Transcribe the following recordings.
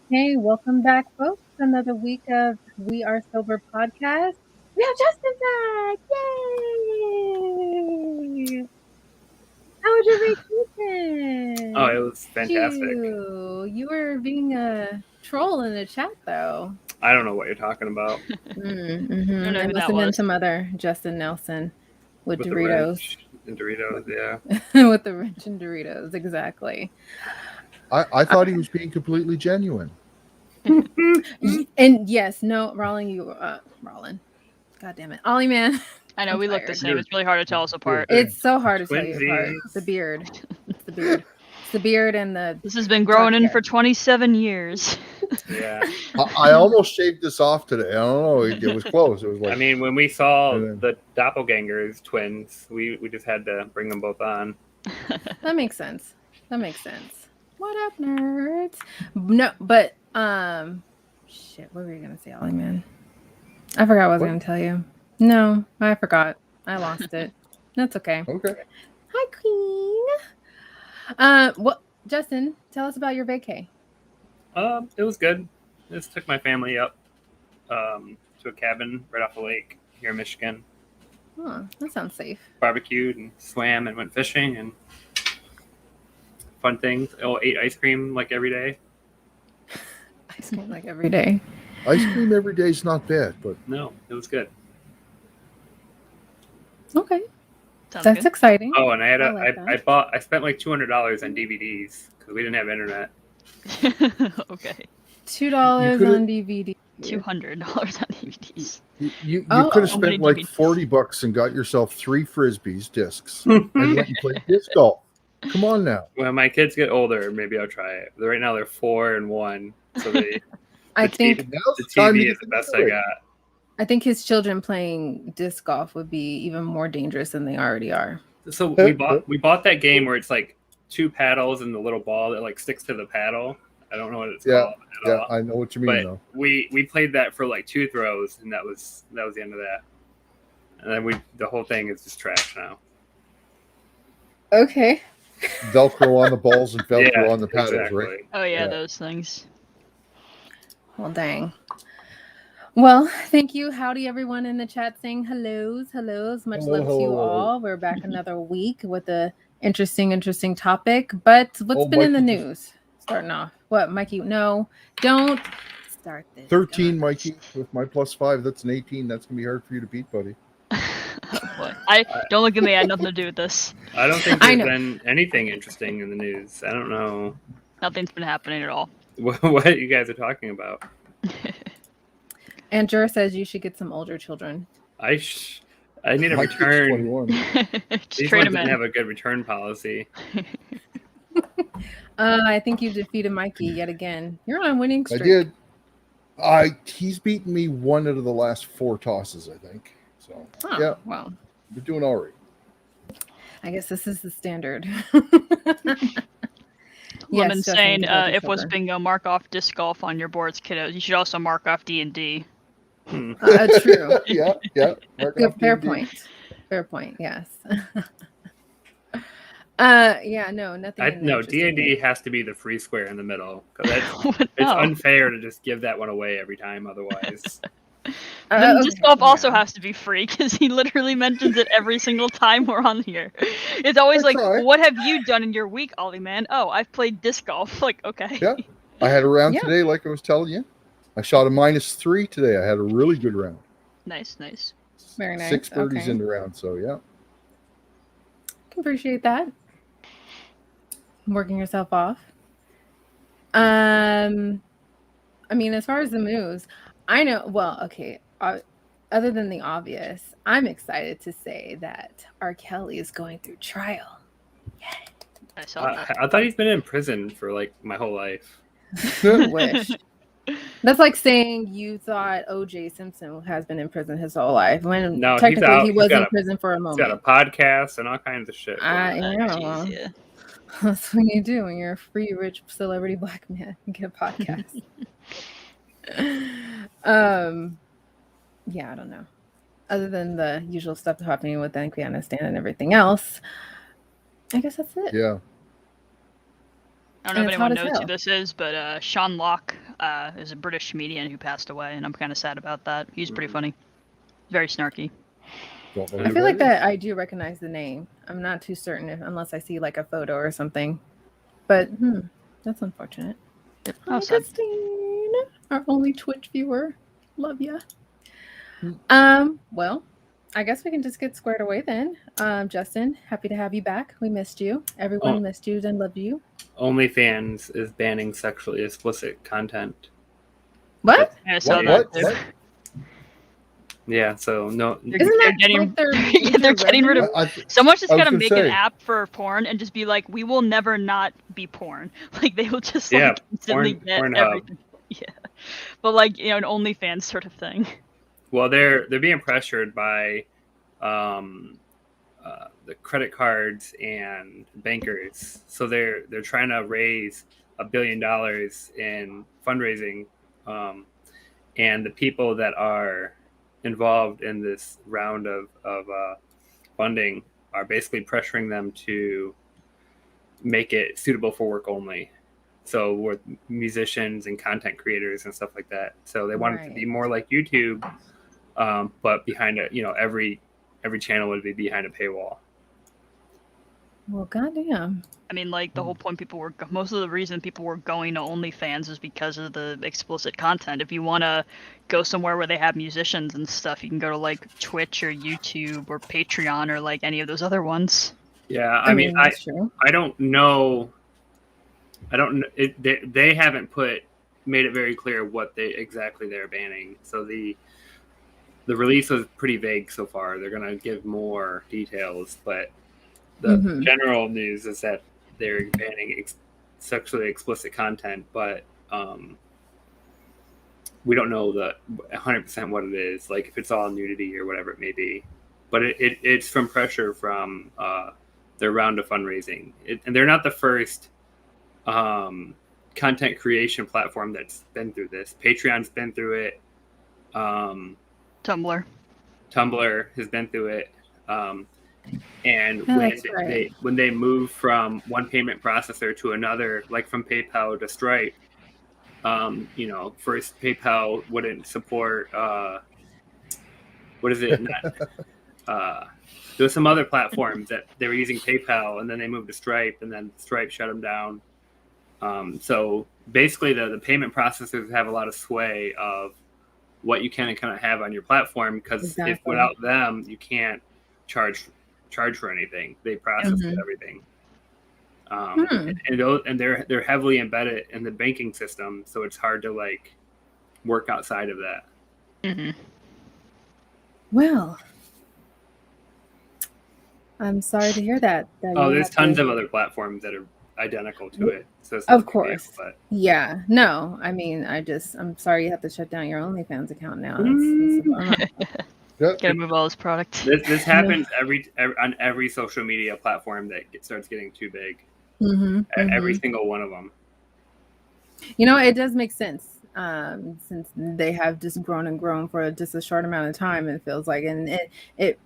Hey, welcome back, folks. Another week of We Are Sober podcast. We have Justin back! Yay! How was your vacation? Oh, it was fantastic. You were being a troll in the chat, though. I don't know what you're talking about. It must have been some other Justin Nelson with Doritos. The wrench and Doritos, yeah. With the wrench and Doritos, exactly. I thought he was being completely genuine. And yes, no, Rollin. God damn it. Ollieman. I know, we look the same. It's really hard to tell us apart. It's so hard to tell you apart. The beard. It's the beard. It's the beard and the... This has been growing in for 27 years. Yeah. I almost shaved this off today. I don't know. It was close. It was like... I mean, when we saw the doppelgangers twins, we just had to bring them both on. That makes sense. What up, nerds? No, but, shit, what were you going to say, Ollieman? I forgot what I was going to tell you. No, I forgot. I lost it. That's okay. Okay. Hi, Queen. Justin, tell us about your vacay. It was good. Just took my family up to a cabin right off the lake here in Michigan. Oh, that sounds safe. Barbecued and swam and went fishing and fun things. Ate ice cream like every day. Ice cream like every day. Ice cream every day is not bad, but no, it was good. Okay, that's good. Exciting. Oh, and I spent like $200 on DVDs because we didn't have internet. Okay. $2 on DVD. $200 on DVDs. You could have spent like $40 and got yourself 3 Frisbees discs and went and played disc golf. Come on now. When my kids get older, maybe I'll try it. Right now they're 4 and 1, so they. I think the TV is the best I got. I think his children playing disc golf would be even more dangerous than they already are. So we bought that game where it's like 2 paddles and the little ball that like sticks to the paddle. I don't know what it's called. Yeah, I know what you mean. But though. we played that for like 2 throws, and that was the end of that. And then the whole thing is just trash now. Okay. Velcro on the balls and Velcro on the paddles, exactly. right? Oh yeah, those things. Well, dang. Well, thank you. Howdy, everyone in the chat saying hellos. Much love to you all. We're back another week with a interesting topic. But what's been in the news? Starting off. What, Mikey? No, don't start this. 13, Mikey, with my +5. That's an 18. That's going to be hard for you to beat, buddy. Don't look at me. I had nothing to do with this. I don't think there's been anything interesting in the news. I don't know. Nothing's been happening at all. What you guys are talking about? And Jura says you should get some older children. I need a return. These ones didn't have a good return policy. I think you defeated Mikey yet again. You're on a winning streak. I did. He's beaten me 1 out of the last 4 tosses, I think. So yeah, well, we're doing all right. I guess this is the standard. Woman saying, IFWAS bingo, mark off disc golf on your boards, kiddos. You should also mark off D&D. True. yeah. Fair point. Yes. Nothing. No, D&D has to be the free square in the middle because it's unfair to just give that one away every time. Otherwise, disc golf also has to be free because he literally mentions it every single time we're on here. It's always what have you done in your week, Ollieman? Oh, I've played disc golf. Like, okay. Yeah, I had a round today, like I was telling you. I shot a -3 today. I had a really good round. Nice. Very nice. 6 birdies in the round, so yeah. Can appreciate that. Working yourself off. I mean, as far as the moves, I know. Well, okay. Other than the obvious, I'm excited to say that R. Kelly is going through trial. Yeah. I saw that. I thought he's been in prison for like my whole life. Wish. That's like saying you thought O.J. Simpson has been in prison his whole life when technically he was in prison for a moment. He's got a podcast and all kinds of shit. Yeah. That's what you do when you're a free, rich celebrity black man. You get a podcast. Yeah, I don't know. Other than the usual stuff happening with Afghanistan and everything else, I guess that's it. Yeah. I don't know And if it's hot anyone as knows who hell. this is, but Sean Locke is a British comedian who passed away, and I'm kind of sad about that. He's pretty funny. Very snarky. Don't know I who feel like is. that I do recognize the name. I'm not too certain unless I see like a photo or something. But that's unfortunate. Oh, Hi, sad. Christine, our only Twitch viewer. Love ya. Well, I guess we can just get squared away then. Justin, happy to have you back. We missed you. Everyone missed you and loved you. OnlyFans is banning sexually explicit content. What? I saw that too. What? Yeah, so no. Isn't that getting, like their they're getting rid of. Someone's just I was gotta gonna make say. an app for porn and just be like, we will never not be porn. Like they will just Yeah, like instantly get Pornhub. everything. Yeah, but like an OnlyFans sort of thing. Well, they're being pressured by the credit cards and bankers, so they're trying to raise $1 billion in fundraising, and the people that are involved in this round of funding are basically pressuring them to make it suitable for work only. So with musicians and content creators and stuff like that. So they want it to be more like YouTube, but behind it, every channel would be behind a paywall. Well, goddamn. I mean, like the whole point most of the reason people were going to OnlyFans is because of the explicit content. If you want to go somewhere where they have musicians and stuff, you can go to like Twitch or YouTube or Patreon or like any of those other ones. Yeah, I mean that's true. I don't know. They haven't made it very clear what they're banning. So the release was pretty vague so far. They're gonna give more details, but the general news is that they're banning sexually explicit content, but we don't know 100% what it is. Like if it's all nudity or whatever it may be, but it's from pressure from their round of fundraising, and they're not the first content creation platform that's been through this. Patreon's been through it. Tumblr has been through it. And when they move from one payment processor to another, like from PayPal to Stripe, first PayPal wouldn't support what is it? There was some other platforms that they were using PayPal, and then they moved to Stripe, and then Stripe shut them down. So basically, the payment processors have a lot of sway of what you can and cannot have on your platform, because if without them, you can't charge for anything. They process everything. And they're heavily embedded in the banking system, so it's hard to like work outside of that. Well, I'm sorry to hear that. There's tons of other platforms that are identical to it. So it's of course. Yeah. No, I mean, I'm sorry you have to shut down your OnlyFans account now. Gotta move all this product. This happens on every social media platform that starts getting too big. Every single one of them. It does make sense, since they have just grown and grown for just a short amount of time. It feels like, and it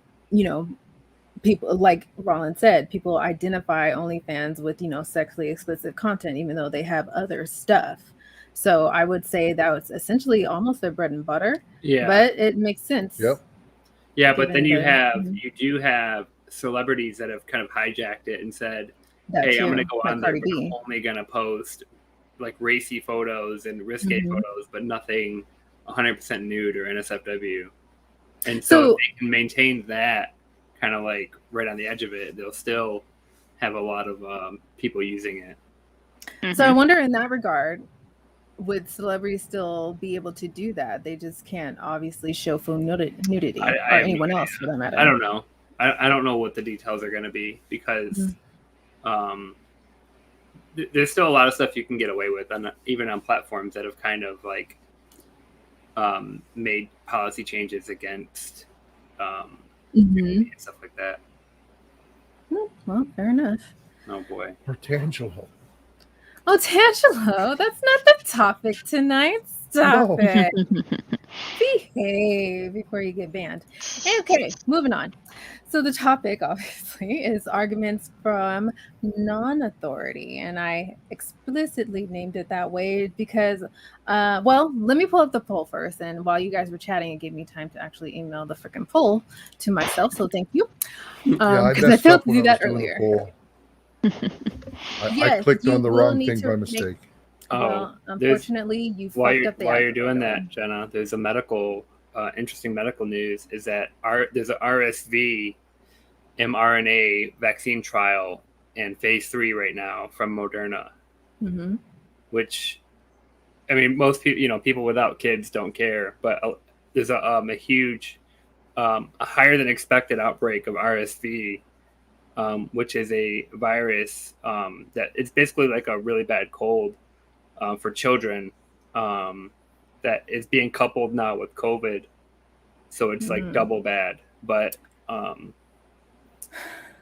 people, like Roland said, people identify OnlyFans with sexually explicit content, even though they have other stuff. So I would say that was essentially almost their bread and butter. Yeah, but it makes sense. Yep. Yeah, but then you do have celebrities that have kind of hijacked it and said, "Hey, I'm going to go on there, but I'm only going to post like racy photos and risque photos, but nothing 100% nude or NSFW." And so if they can maintain that kind of like right on the edge of it, they'll still have a lot of people using it. So I wonder, in that regard, would celebrities still be able to do that? They just can't obviously show full nudity, or anyone else for that matter. I don't know. I don't know what the details are going to be, because there's still a lot of stuff you can get away with, even on platforms that have kind of like made policy changes against and stuff like that. Well, fair enough. Oh boy. Or Tangelo. Oh, Tangelo, that's not the topic tonight. Stop No. it. Behave before you get banned. Okay, moving on. So the topic, obviously, is arguments from non-authority, and I explicitly named it that way because, well, let me pull up the poll first. And while you guys were chatting, it gave me time to actually email the freaking poll to myself. So thank you. I Because I messed failed up to when do I was that doing earlier. the poll. I Yes, clicked you on the will wrong need thing to by make- mistake. Well, unfortunately, you while fucked you're up the while you're doing algorithm. that, Jenna, there's a medical interesting medical news is that there's a RSV mRNA vaccine trial in phase 3 right now from Moderna, Mm-hmm. which, I mean, most people, people without kids don't care, but there's a huge, a higher than expected outbreak of RSV, which is a virus that it's basically like a really bad cold for children, that is being coupled now with COVID, so it's like double bad. But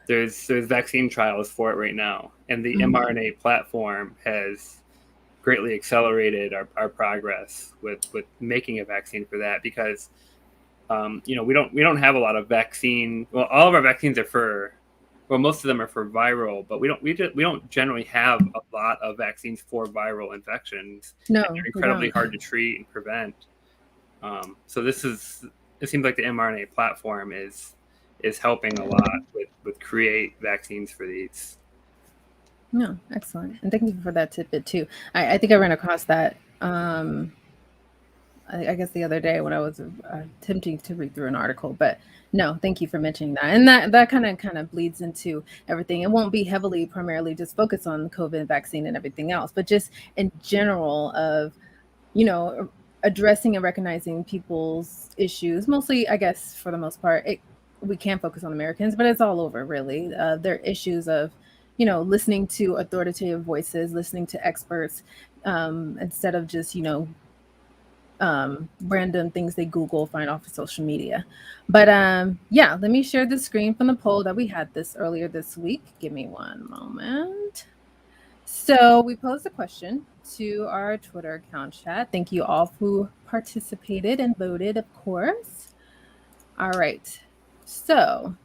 there's vaccine trials for it right now, and the mRNA platform has greatly accelerated our progress with making a vaccine for that, because we don't have a lot of vaccine. Well, all of our vaccines are for, well, most of them are for viral, but we don't generally have a lot of vaccines for viral infections. No, and they're incredibly hard to treat and prevent. So it seems like the mRNA platform is helping a lot with create vaccines for these. No, excellent. And thank you for that tidbit too. I think I ran across that I guess the other day when I was attempting to read through an article, but no, thank you for mentioning that. And that kind of bleeds into everything. It won't be heavily primarily just focused on the COVID vaccine and everything else, but just in general of, addressing and recognizing people's issues, mostly, I guess, for the most part, we can focus on Americans, but it's all over really. Their issues of, listening to authoritative voices, listening to experts, instead of just, random things they Google, find off of social media. But yeah, let me share the screen from the poll that we had this earlier this week. Give me one moment. So we posed a question to our Twitter account chat. Thank you all who participated and voted, of course. All right. So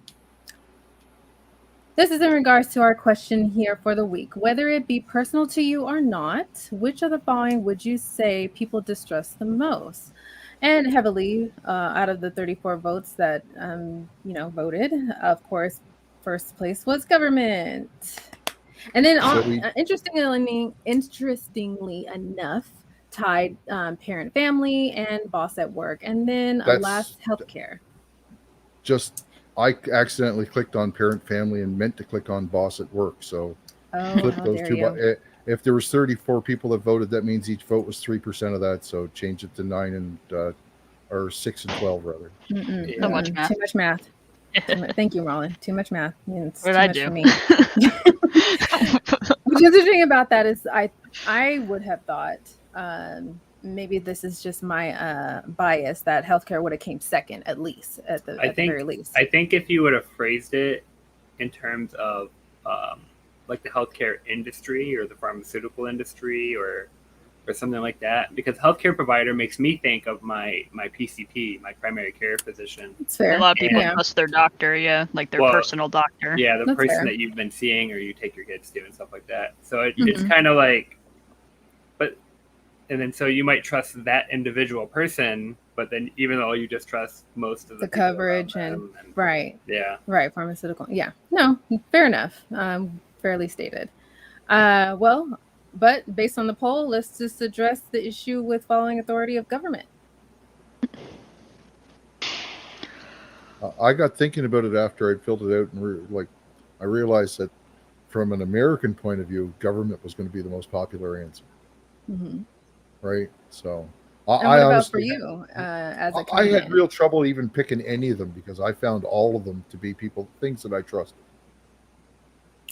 this is in regards to our question here for the week. Whether it be personal to you or not, which of the following would you say people distrust the most? And heavily, out of the 34 votes that, voted, of course, first place was government. And then, interestingly enough, tied parent family and boss at work. And then last, healthcare. I accidentally clicked on parent family and meant to click on boss at work. So flip those two. If there was 34 people that voted, that means each vote was 3% of that. So change it to 9 and or 6 and 12 rather. So much math. Too much math. Thank you, Roland. Too much math. It's what too did I much do? for me. The other thing about that is I would have thought, maybe this is just my bias, that healthcare would have came second, at least at the very least. I think if you would have phrased it in terms of like the healthcare industry or the pharmaceutical industry or something like that, because healthcare provider makes me think of my PCP, my primary care physician. It's fair. A lot of people trust their doctor, like their personal doctor. Yeah, the person that you've been seeing or you take your kids to and stuff like that. So it's kind of like, and then so you might trust that individual person, but then even though you just trust most of the coverage and right, pharmaceutical, no, fair enough, fairly stated. Well, but based on the poll, let's just address the issue with following authority of government. I got thinking about it after I'd filled it out, and I realized that from an American point of view, government was going to be the most popular answer. Right? So and what about for you as a Canadian? I had real trouble even picking any of them because I found all of them to be things that I trusted.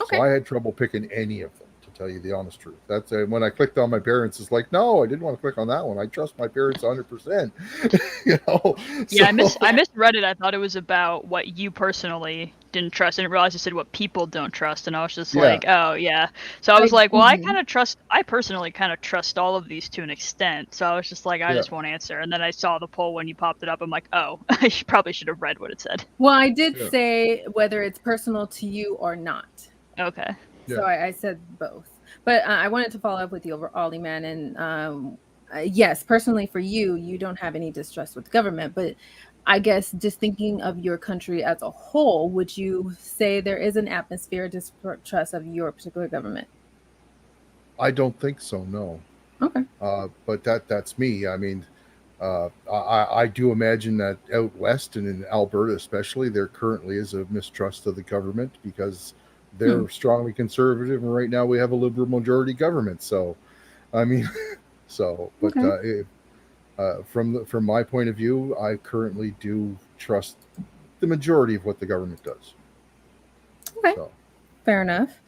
Okay. So I had trouble picking any of them, to tell you the honest truth. That's when I clicked on my parents, it's like, no, I didn't want to click on that one. I trust my parents 100%. You know? Yeah, I misread it. I thought it was about what you personally didn't trust. I didn't realize it said what people don't trust, and I was just like, oh yeah. So I was like, well, I personally kind of trust all of these to an extent. So I was just like, I just won't answer. And then I saw the poll when you popped it up. I'm like, oh, I probably should have read what it said. Well, I did say whether it's personal to you or not. Okay. So I said both. But I wanted to follow up with you over Ollieman. And yes, personally for you, you don't have any distrust with the government. But I guess just thinking of your country as a whole, would you say there is an atmosphere of distrust of your particular government? I don't think so, no. Okay. But that's me. I mean, I do imagine that out west and in Alberta especially, there currently is a mistrust of the government because they're strongly conservative, and right now we have a liberal majority government. So, I mean, but from my point of view, I currently do trust the majority of what the government does. Okay, fair enough.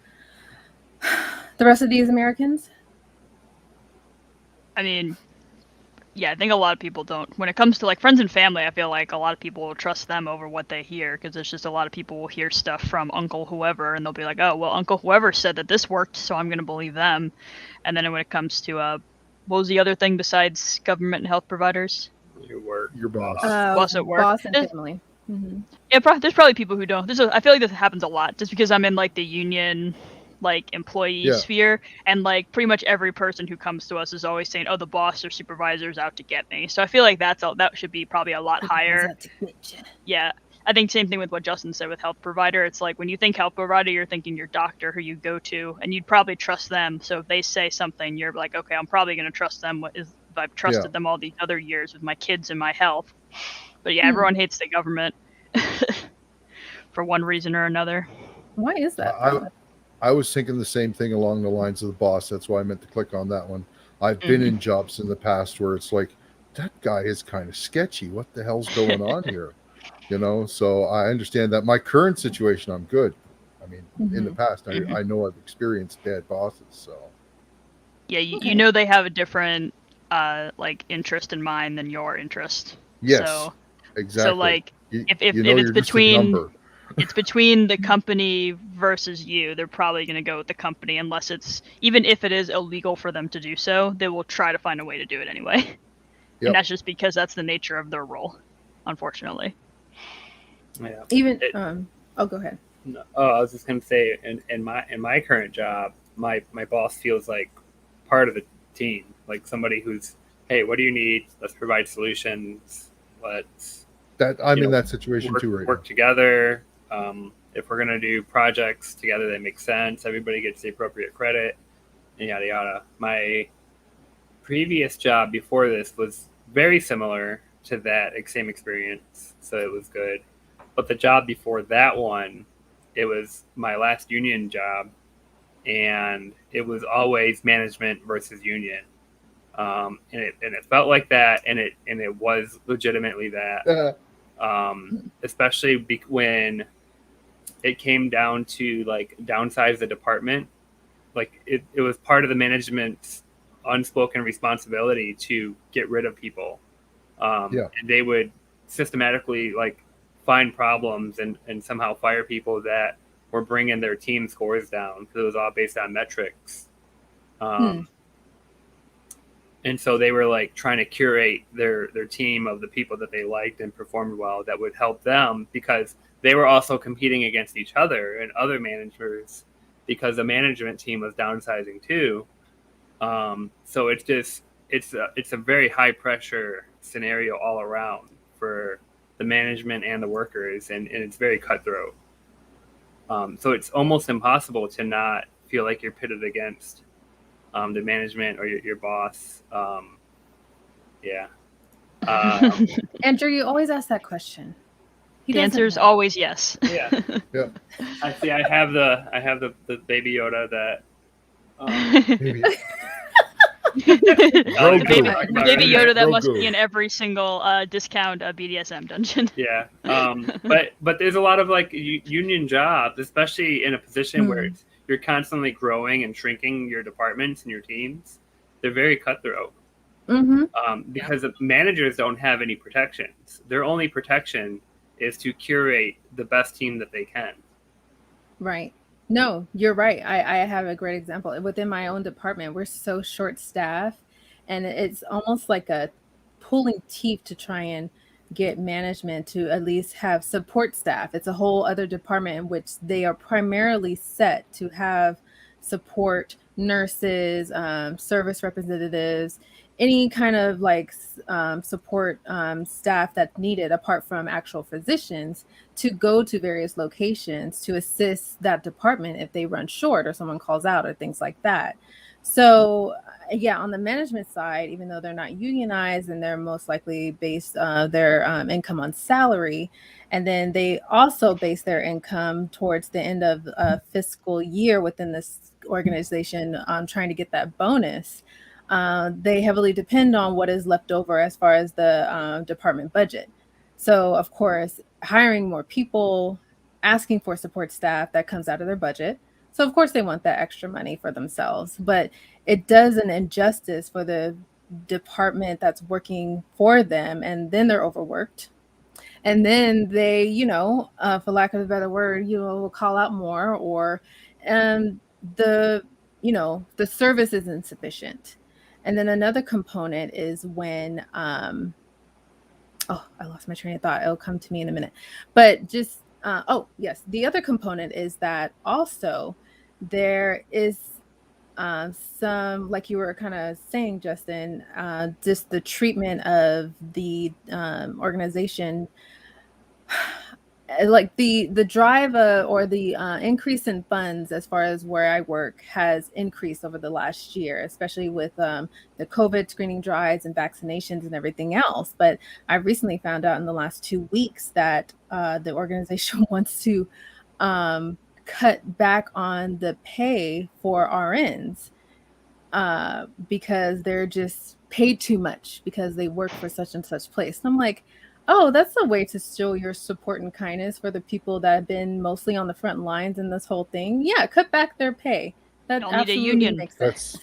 The rest of these Americans? I mean, yeah, I think a lot of people don't. When it comes to like friends and family, I feel like a lot of people will trust them over what they hear, because it's just a lot of people will hear stuff from Uncle whoever, and they'll be like, oh, well, Uncle whoever said that this worked, so I'm going to believe them. And then when it comes to, what was the other thing besides government and health providers? Your boss. Boss at work. Boss and family. Mm-hmm. Yeah, there's probably people who don't. I feel like this happens a lot, just because I'm in like the union like employee sphere, and like pretty much every person who comes to us is always saying, oh, the boss or supervisor is out to get me. So I feel like that should be probably a lot higher. Yeah, I think same thing with what Justin said with health provider. It's like when you think health provider, you're thinking your doctor who you go to, and you'd probably trust them. So if they say something, you're like, okay, I'm probably going to trust them. If I've trusted them all these other years with my kids and my health. But yeah, everyone hates the government for one reason or another. Why is that? I was thinking the same thing along the lines of the boss. That's why I meant to click on that one. I've been in jobs in the past where it's like, that guy is kind of sketchy. What the hell's going on here? You know, so I understand that. My current situation, I'm good. I mean, in the past, I know I've experienced bad bosses. So yeah, you know they have a different like interest in mind than your interest. Yes, so, exactly. So like if it's between it's between the company versus you, they're probably going to go with the company, unless even if it is illegal for them to do so, they will try to find a way to do it anyway. Yep. And that's just because that's the nature of their role, unfortunately. Yeah. Even go ahead. No, I was just going to say, in my current job, my boss feels like part of the team, like somebody who's, hey, what do you need? Let's provide solutions. I'm in that situation too right now. Work together. If we're going to do projects together that make sense, everybody gets the appropriate credit, and yada, yada. My previous job before this was very similar to that same experience, so it was good. But the job before that one, it was my last union job, and it was always management versus union. And it felt like that, and it was legitimately that. Especially when it came down to like downsize the department, like it was part of the management's unspoken responsibility to get rid of people. And they would systematically like find problems and somehow fire people that were bringing their team scores down, because it was all based on metrics. And so they were like trying to curate their team of the people that they liked and performed well that would help them, because they were also competing against each other and other managers, because the management team was downsizing too. So it's a very high pressure scenario all around for the management and the workers, and it's very cutthroat. So it's almost impossible to not feel like you're pitted against the management or your boss. Andrew, you always ask that question. The answer is always yes. Yeah. I see. I have the baby Yoda that. Baby Yoda that must be in every single discount BDSM dungeon. Yeah. But there's a lot of like union jobs, especially in a position where you're constantly growing and shrinking your departments and your teams, they're very cutthroat. Because the managers don't have any protections. Their only protection is to curate the best team that they can. Right. No, you're right. I have a great example. Within my own department, we're so short staffed, and it's almost like a pulling teeth to try and get management to at least have support staff. It's a whole other department in which they are primarily set to have support nurses, service representatives, any kind of like support staff that's needed apart from actual physicians to go to various locations to assist that department if they run short or someone calls out or things like that. So yeah, on the management side, even though they're not unionized and they're most likely based their income on salary, and then they also base their income towards the end of a fiscal year within this organization trying to get that bonus. They heavily depend on what is left over as far as the department budget. So, of course, hiring more people, asking for support staff, that comes out of their budget. So, of course, they want that extra money for themselves. But it does an injustice for the department that's working for them. And then they're overworked. And then they, for lack of a better word, will call out more, or the service is insufficient. And then another component is when, I lost my train of thought. It'll come to me in a minute. But just, yes, the other component is that also there is some, like you were kind of saying, Justin, just the treatment of the organization, like the drive or the increase in funds as far as where I work has increased over the last year, especially with the COVID screening drives and vaccinations and everything else. But I recently found out in the last 2 weeks that the organization wants to cut back on the pay for RNs because they're just paid too much because they work for such and such place. And I'm like, oh, that's a way to show your support and kindness for the people that have been mostly on the front lines in this whole thing. Yeah, cut back their pay. That Y'all need a absolutely union. makes sense.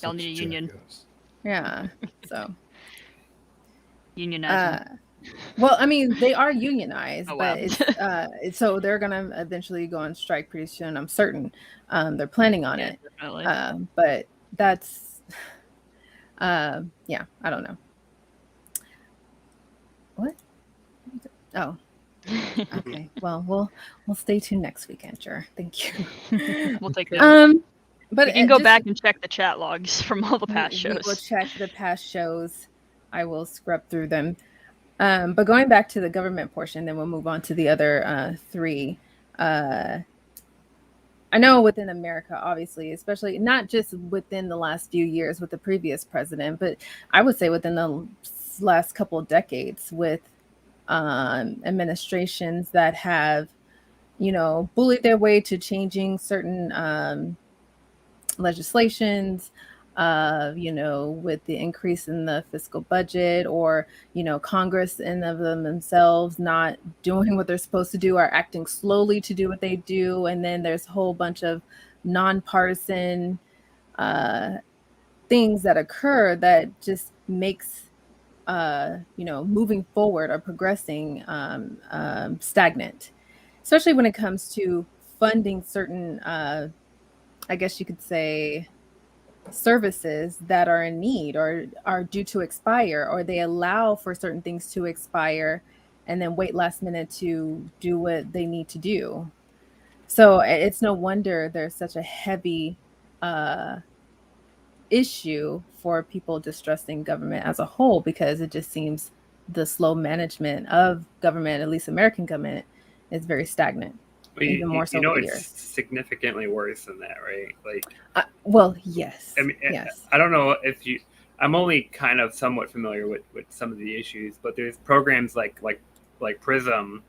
Y'all need a union. Yeah, so. Unionizing. Well, I mean, they are unionized, Oh, wow. but it's so they're going to eventually go on strike pretty soon. I'm certain they're planning on it. Definitely. But that's, I don't know. What? Oh, okay. Well, we'll stay tuned next week, Enter. Thank you. We'll take that. But you can go back and check the chat logs from all the past shows. We'll check the past shows. I will scrub through them. But going back to the government portion, then we'll move on to the other three. I know within America, obviously, especially not just within the last few years with the previous president, but I would say within the last couple of decades with administrations that have, bullied their way to changing certain legislations, with the increase in the fiscal budget, or, Congress in of themselves not doing what they're supposed to do, or acting slowly to do what they do. And then there's a whole bunch of nonpartisan things that occur that just makes moving forward or progressing stagnant, especially when it comes to funding certain, I guess you could say, services that are in need or are due to expire, or they allow for certain things to expire and then wait last minute to do what they need to do. So it's no wonder there's such a heavy issue for people distrusting government as a whole, because it just seems the slow management of government, at least American government, is very stagnant. Even more so it's years. Significantly worse than that, right? Like, well, yes. I mean, yes. I don't know if I'm only kind of somewhat familiar with some of the issues, but there's programs like PRISM,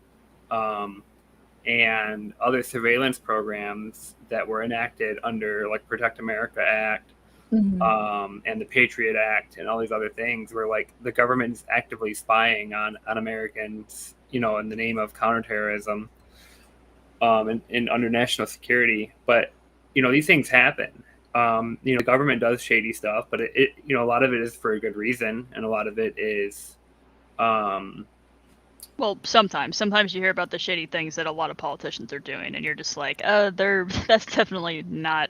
and other surveillance programs that were enacted under like Protect America Act, and the Patriot Act, and all these other things, where like the government's actively spying on Americans, in the name of counterterrorism. and under national security. But these things happen. The government does shady stuff, but it a lot of it is for a good reason, and a lot of it is. Well, sometimes you hear about the shady things that a lot of politicians are doing, and you're just like, that's definitely not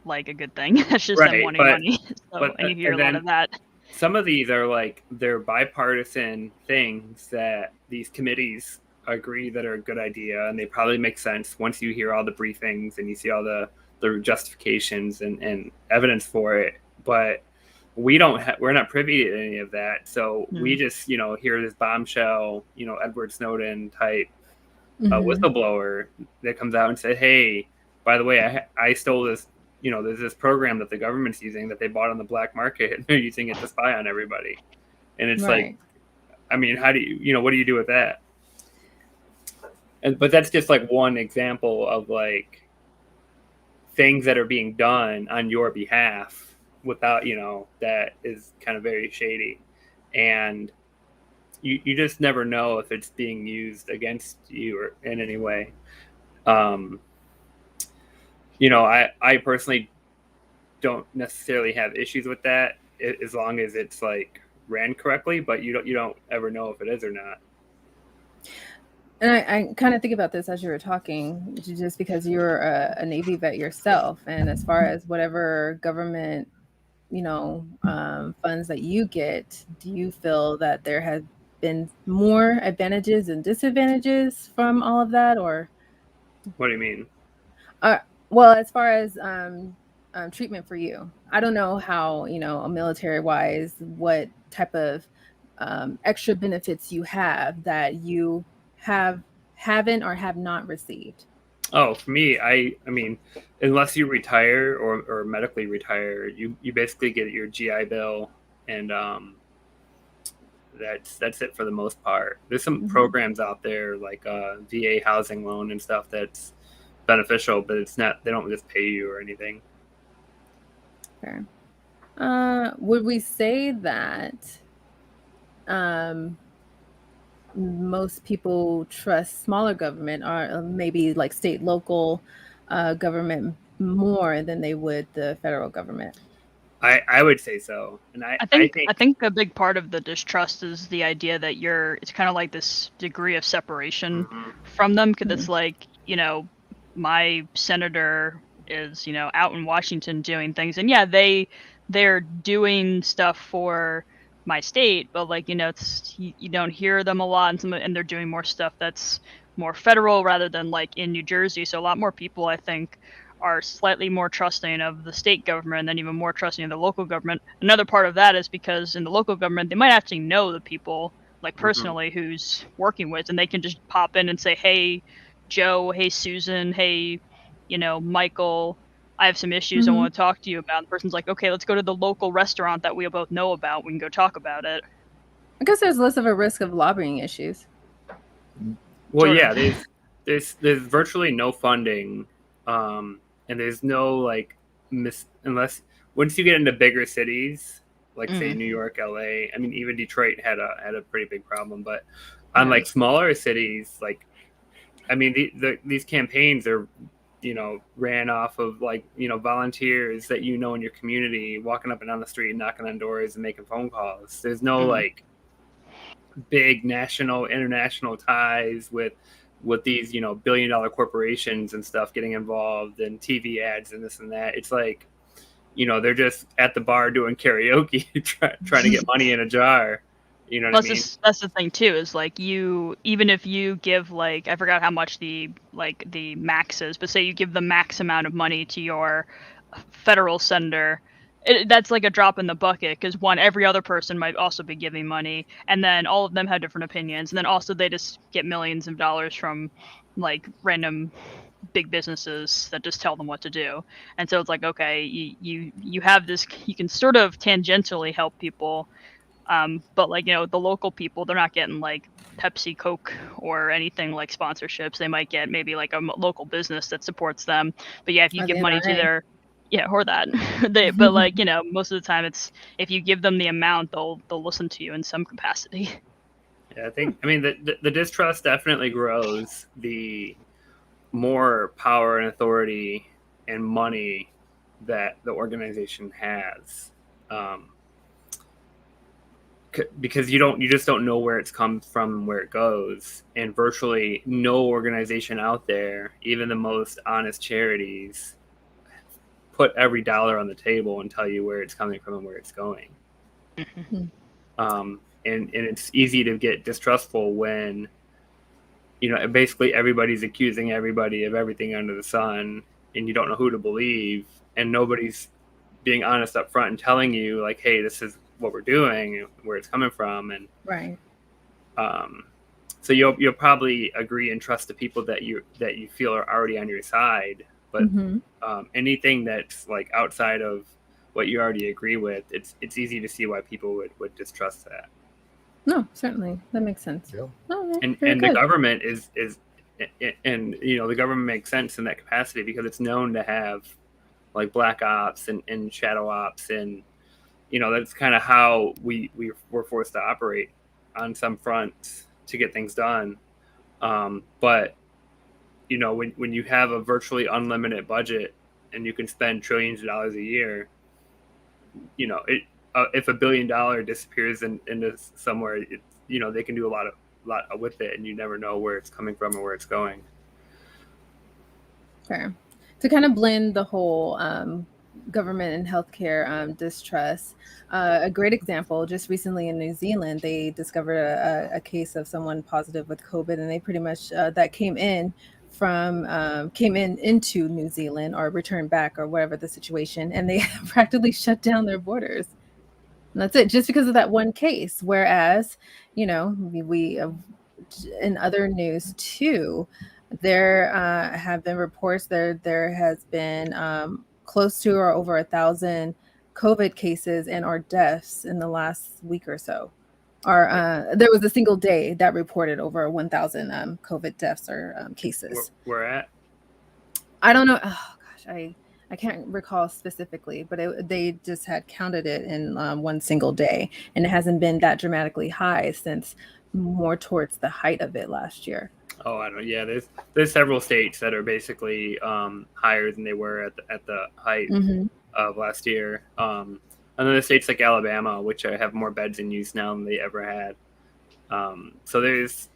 like a good thing. That's just them wanting money. And you hear a lot of that. Some of these are like they're bipartisan things that these committees agree that are a good idea, and they probably make sense once you hear all the briefings and you see all the justifications and evidence for it. But we're not privy to any of that, so we just hear this bombshell Edward Snowden type whistleblower that comes out and said, hey, by the way, I stole this, there's this program that the government's using that they bought on the black market, and they're using it to spy on everybody. And it's like, I mean, how do what do you do with that? But that's just like one example of like things that are being done on your behalf without, that is kind of very shady. And you just never know if it's being used against you or in any way. I personally don't necessarily have issues with that as long as it's like ran correctly, but you don't ever know if it is or not. And I kind of think about this as you were talking, just because you're a Navy vet yourself, and as far as whatever government funds that you get, do you feel that there have been more advantages and disadvantages from all of that, or what do you mean? Well, as far as treatment for you, I don't know how military wise what type of extra benefits you have that you haven't or have not received. Oh, for me, I mean, unless you retire or medically retire, you basically get your GI Bill, and that's it for the most part. There's some programs out there like VA housing loan and stuff that's beneficial, but it's not. They don't just pay you or anything. Fair. Would we say that most people trust smaller government or maybe like state, local government more than they would the federal government? I would say so. And I think a big part of the distrust is the idea that it's kind of like this degree of separation from them, because it's like, my senator is, out in Washington doing things, and yeah, they're doing stuff for my state, but like, it's you don't hear them a lot, and they're doing more stuff that's more federal rather than like in New Jersey. So a lot more people, I think, are slightly more trusting of the state government and then even more trusting of the local government. Another part of that is because in the local government, they might actually know the people like personally who's working with, and they can just pop in and say, hey, Joe, hey, Susan, hey, Michael, I have some issues I want to talk to you about. The person's like, okay, let's go to the local restaurant that we both know about. We can go talk about it. I guess there's less of a risk of lobbying issues. Well, yeah, there's virtually no funding, and there's no like unless once you get into bigger cities like say New York, LA. I mean, even Detroit had a pretty big problem, but on like smaller cities, like I mean, these campaigns are ran off of like volunteers that in your community, walking up and down the street, knocking on doors and making phone calls. There's no like big national, international ties with these billion-dollar corporations and stuff getting involved, and TV ads and this and that. It's like they're just at the bar doing karaoke, trying to get money in a jar. You know what I mean? That's the thing too, is like even if you give like, I forgot how much the max is, but say you give the max amount of money to your federal senator, that's like a drop in the bucket, because every other person might also be giving money, and then all of them have different opinions, and then also they just get millions of dollars from like random big businesses that just tell them what to do. And so it's like, okay, you have this, you can sort of tangentially help people. But like, the local people, they're not getting like Pepsi, Coke, or anything like sponsorships. They might get maybe like a local business that supports them. But yeah, if you give money to their, or that, but like, most of the time it's, if you give them the amount, they'll listen to you in some capacity. Yeah, I mean, the distrust definitely grows. more power and authority and money that the organization has, because you just don't know where it's come from and where it goes. And virtually no organization out there, even the most honest charities, put every dollar on the table and tell you where it's coming from and where it's going. And it's easy to get distrustful when, basically everybody's accusing everybody of everything under the sun, and you don't know who to believe, and nobody's being honest up front and telling you, like, hey, this is what we're doing and where it's coming from. And right. So you'll probably agree and trust the people that you feel are already on your side, but anything that's like outside of what you already agree with, it's easy to see why people would distrust that. No, certainly that makes sense. Yeah. Oh, and the government is and the government makes sense in that capacity because it's known to have like black ops and shadow ops, and that's kind of how we were forced to operate on some fronts to get things done. But when you have a virtually unlimited budget and you can spend trillions of dollars a year, if $1 billion disappears into somewhere, they can do a lot with it, and you never know where it's coming from or where it's going. Fair. To kind of blend the whole government and healthcare distrust, a great example, just recently in New Zealand, they discovered a case of someone positive with COVID, and they pretty much that came into New Zealand or returned back or whatever the situation, and they practically shut down their borders. And that's it, just because of that one case. Whereas, we in other news too, there have been reports there has been close to or over 1,000 COVID cases and or deaths in the last week or so. Or there was a single day that reported over 1,000 COVID deaths or cases. Where at? I don't know. Oh gosh, I can't recall specifically, but they just had counted it in one single day, and it hasn't been that dramatically high since more towards the height of it last year. Oh, I don't know. Yeah, there's several states that are basically higher than they were at the height of last year. And then there's states like Alabama, which have more beds in use now than they ever had. So there's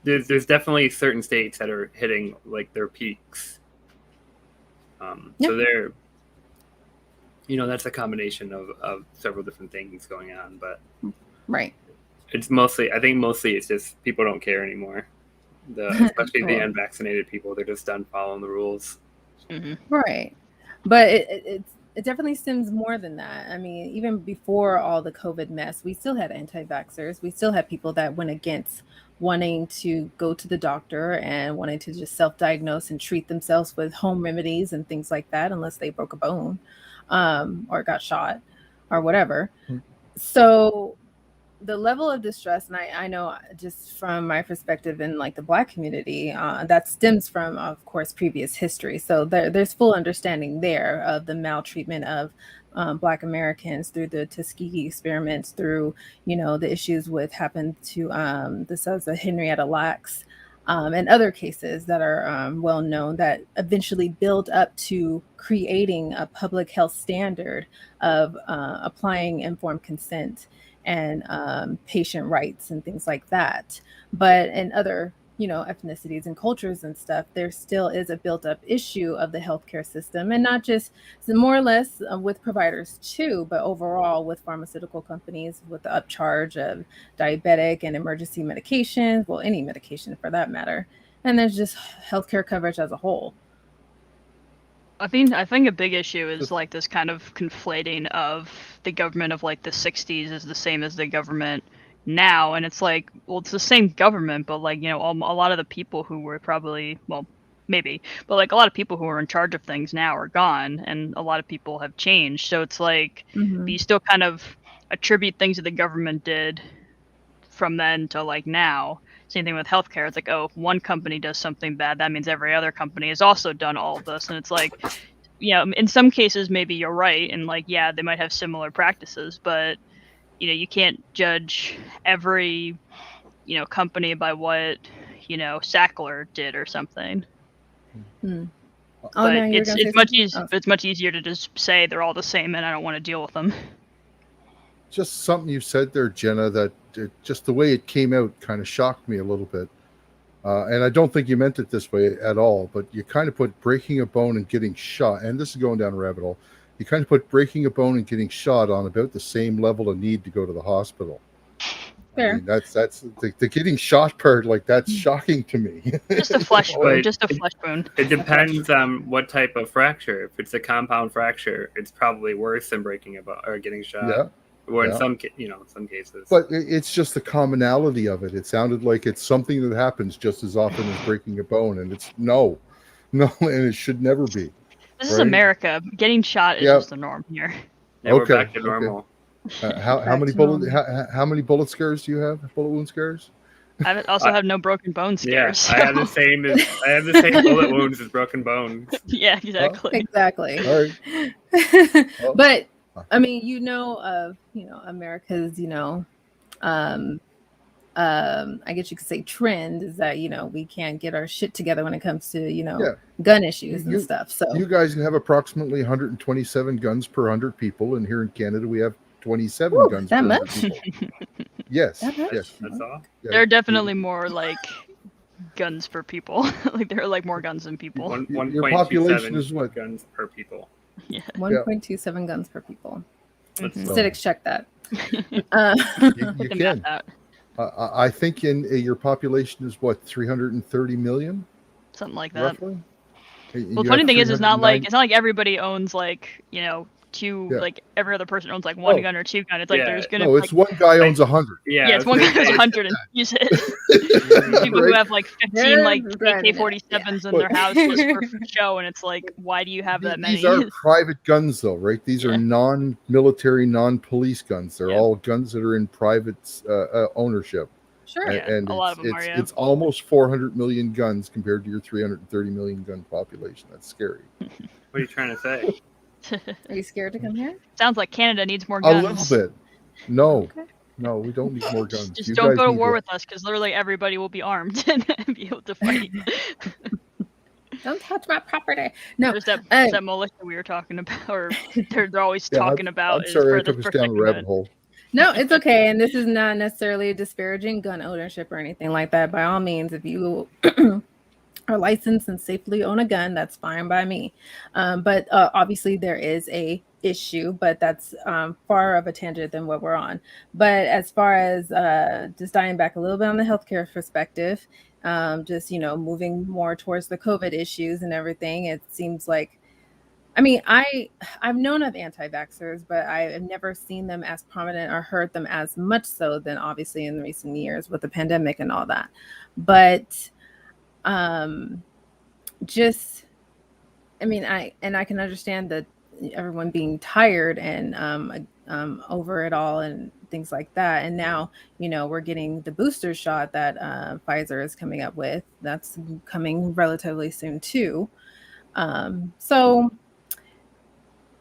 definitely certain states that are hitting like their peaks. So they're, that's a combination of several different things going on, but right. I think mostly it's just people don't care anymore. Especially the unvaccinated people, they're just done following the rules. Right. But it definitely stems more than that. I mean, even before all the COVID mess, we still had anti-vaxxers. We still had people that went against wanting to go to the doctor and wanting to just self-diagnose and treat themselves with home remedies and things like that, unless they broke a bone or got shot or whatever. So the level of distress, and I know just from my perspective in like the Black community, that stems from, of course, previous history. So there's full understanding there of the maltreatment of Black Americans through the Tuskegee experiments, through, the issues with happened to the sons of Henrietta Lacks, and other cases that are well known that eventually build up to creating a public health standard of applying informed consent and patient rights and things like that. But in other, ethnicities and cultures and stuff, there still is a built up issue of the healthcare system, and not just more or less with providers too, but overall with pharmaceutical companies, with the upcharge of diabetic and emergency medications, well, any medication for that matter. And there's just healthcare coverage as a whole. I think a big issue is like this kind of conflating of the government of like the 60s is the same as the government now, and it's like, well, it's the same government, but like, a lot of the people who were probably, well, maybe, but like a lot of people who are in charge of things now are gone, and a lot of people have changed. So it's like you still kind of attribute things that the government did from then to like now. Same thing with healthcare. It's like, oh, if one company does something bad, that means every other company has also done all of this. And it's like, in some cases, maybe you're right. And like, yeah, they might have similar practices, but, you can't judge every, company by what, Sackler did or something. But it's much easier to just say they're all the same, and I don't want to deal with them. Just something you said there, Jenna, that just the way it came out kind of shocked me a little bit. And I don't think you meant it this way at all, but you kind of put breaking a bone and getting shot, and this is going down a rabbit hole. You kind of put breaking a bone and getting shot on about the same level of need to go to the hospital. Fair. I mean, that's the getting shot part. Like, that's shocking to me. Just a flesh wound. Just a flesh wound. It depends on what type of fracture. If it's a compound fracture, it's probably worse than breaking a bone or getting shot. Yeah. Or in some cases. But it's just the commonality of it. It sounded like it's something that happens just as often as breaking a bone, and it's no, and it should never be. This is America. Getting shot is just the norm here. Yeah, we're back to normal. How many bullet scars do you have? Bullet wound scars? I also have no broken bone scars. Yeah, I have the same bullet wounds as broken bones. Yeah, exactly. Exactly. All right. But I mean, America's, I guess you could say trend is that, we can't get our shit together when it comes to, gun issues and stuff. So you guys have approximately 127 guns per 100 people, and here in Canada we have 27 guns that per much? 100 people. Yes. That's all. Yeah. There are definitely more like guns per people. Like there are like more guns than people. Your population is what? Guns per people. Yeah. 1.27 guns per people. Mm-hmm. Statics check that. You can. I think in your population is what, 330 million? Something like that. Roughly? Well, the funny thing is, it's not like everybody owns like two, like every other person owns like one gun or two gun. It's like there's gonna no, it's one guy owns 100. Yeah, it's one guy owns 100 and use it. People who have like 15 like AK-47s in their house just for show, and it's like, why do you have that many? These are private guns, though, right? These are non-military, non-police guns. They're all guns that are in private ownership. Sure. And a lot of them are. It's almost 400 million guns compared to your 330 million gun population. That's scary. What are you trying to say? Are you scared to come here? Sounds like Canada needs more guns. A little bit. No. Okay. No, we don't need more guns. Just don't go to war with us, because literally everybody will be armed and be able to fight. Don't touch my property. No. There's that militia we were talking about, or they're always talking about. I'm sorry, I took us down a rabbit hole. No, it's okay. And this is not necessarily disparaging gun ownership or anything like that. By all means, if you are licensed and safely own a gun, that's fine by me. But obviously there is a issue, but that's far of a tangent than what we're on. But as far as just diving back a little bit on the healthcare perspective, just, moving more towards the COVID issues and everything, it seems like, I mean, I've known of anti-vaxxers, but I've never seen them as prominent or heard them as much so than obviously in recent years with the pandemic and all that. But just, I mean, I can understand that everyone being tired and over it all and things like that. And now, we're getting the booster shot that Pfizer is coming up with. That's coming relatively soon too.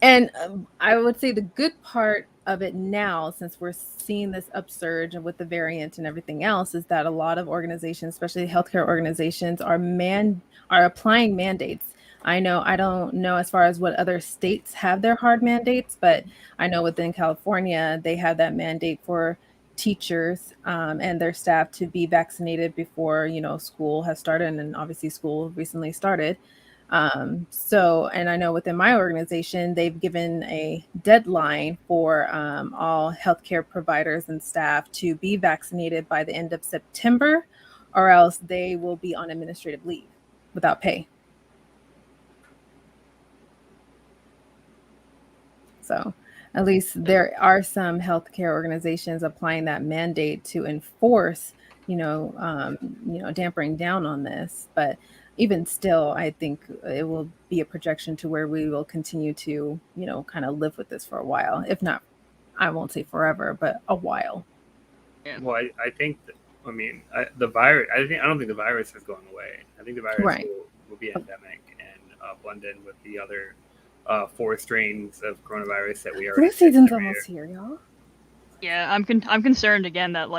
And I would say the good part of it now, since we're seeing this upsurge and with the variant and everything else, is that a lot of organizations, especially healthcare organizations, are applying mandates. I don't know as far as what other states have their hard mandates, but I know within California, they have that mandate for teachers and their staff to be vaccinated before, school has started. And obviously school recently started. And I know within my organization, they've given a deadline for all healthcare providers and staff to be vaccinated by the end of September, or else they will be on administrative leave without pay. So at least there are some healthcare organizations applying that mandate to enforce, dampering down on this. But even still, I think it will be a projection to where we will continue to, kind of live with this for a while. If not, I won't say forever, but a while. Yeah. Well, I think, the virus, I don't think the virus is going away. I think the virus will be endemic and blend in with the other 4 strains of coronavirus that we are. Flu season's almost here, y'all. Yeah, I'm concerned again that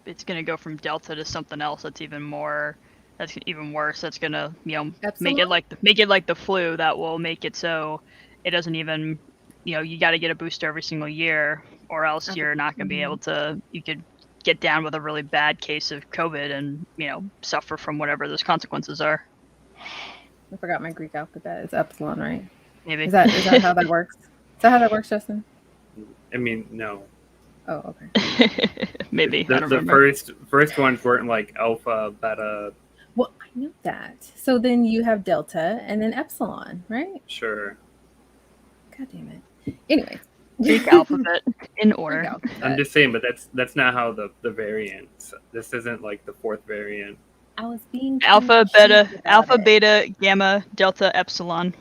it's going to go from Delta to something else that's even more that's even worse. That's gonna, make Epsilon? it like the flu. That will make it so it doesn't even, you got to get a booster every single year, or else you're not gonna be able to. You could get down with a really bad case of COVID and suffer from whatever those consequences are. I forgot my Greek alphabet. It's epsilon, right? Maybe. Is that how that works? Is that how that works, Justin? I mean, no. Oh, okay. Maybe. I don't The remember. first ones weren't like alpha, beta. Well, I knew that. So then you have delta and then epsilon, right? Sure. God damn it. Anyway. Greek alphabet in order. Greek alphabet. I'm just saying, but that's not how the variants. This isn't like the fourth variant. I was being Alpha, cute beta, about it. beta, gamma, delta, epsilon.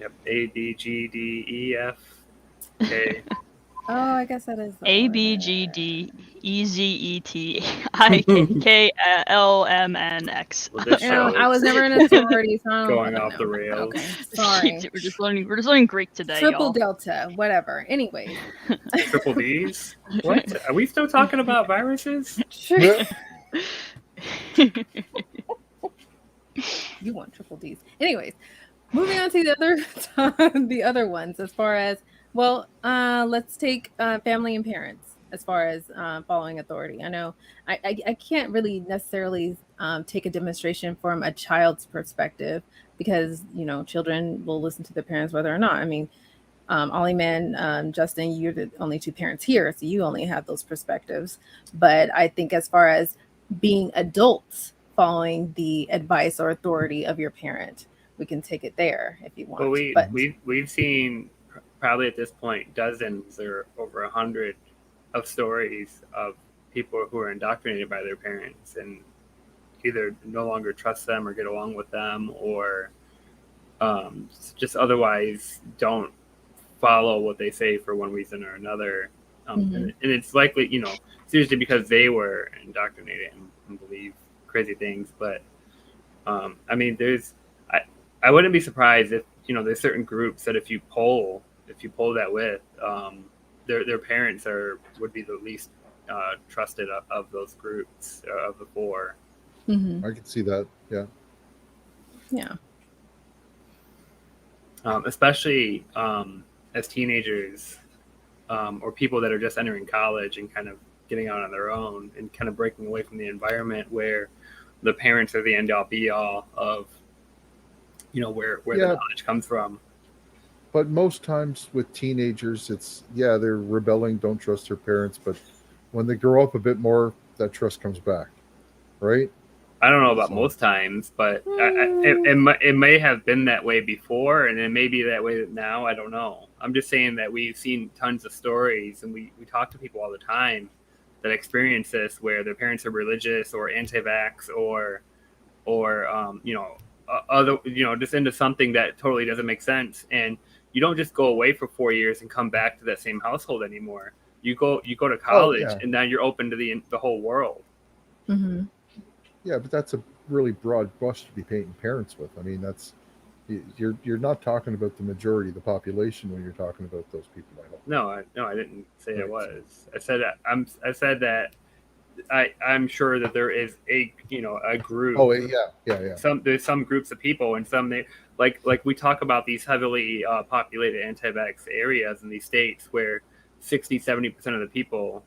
Yep. A, B, G, D, E, F, K. Oh, I guess that is the A, B, order. G, D, E, Z, E, T, I, K, L, M, N, X. Well, this You know, show I was never in a sorority, so I don't going fucking off the know. rails. Okay, sorry. We're just learning Greek today, Triple y'all. delta, whatever. Anyway. Triple D's? What? Are we still talking about viruses? Sure. You want triple D's. Anyways, moving on to the other ones as far as, well, let's take family and parents as far as following authority. I know I can't really necessarily take a demonstration from a child's perspective because, children will listen to their parents whether or not. I mean, Ɩnternational, Justin, you're the only two parents here, so you only have those perspectives. But I think as far as being adults following the advice or authority of your parent, we can take it there if you want. Well, we've seen probably at this point dozens or over 100 of stories of people who are indoctrinated by their parents and either no longer trust them or get along with them, or just otherwise don't follow what they say for one reason or another. And it's likely, seriously, because they were indoctrinated and believe crazy things. But I mean, I wouldn't be surprised if there's certain groups that if you poll that with their parents would be the least trusted of those groups of the four. I can see that. Yeah. Especially as teenagers or people that are just entering college and kind of getting out on their own and kind of breaking away from the environment where the parents are the end all be all of where the knowledge comes from. But most times with teenagers, it's they're rebelling, don't trust their parents, but when they grow up a bit more, that trust comes back, right? I don't know about most times, but it may have been that way before, and it may be that way now. I don't know. I'm just saying that we've seen tons of stories, and we talk to people all the time that experience this, where their parents are religious or anti-vax or other just into something that totally doesn't make sense, and you don't just go away for 4 years and come back to that same household anymore. You go to college, and now you're open to the whole world. Mm-hmm. Yeah, but that's a really broad brush to be painting parents with. I mean, you're not talking about the majority of the population when you're talking about those people. I hope. No, I didn't say it was. I said that I'm sure that there is a group. Oh yeah. There's some groups of people, and some like we talk about these heavily populated anti-vax areas in these states where 60-70% of the people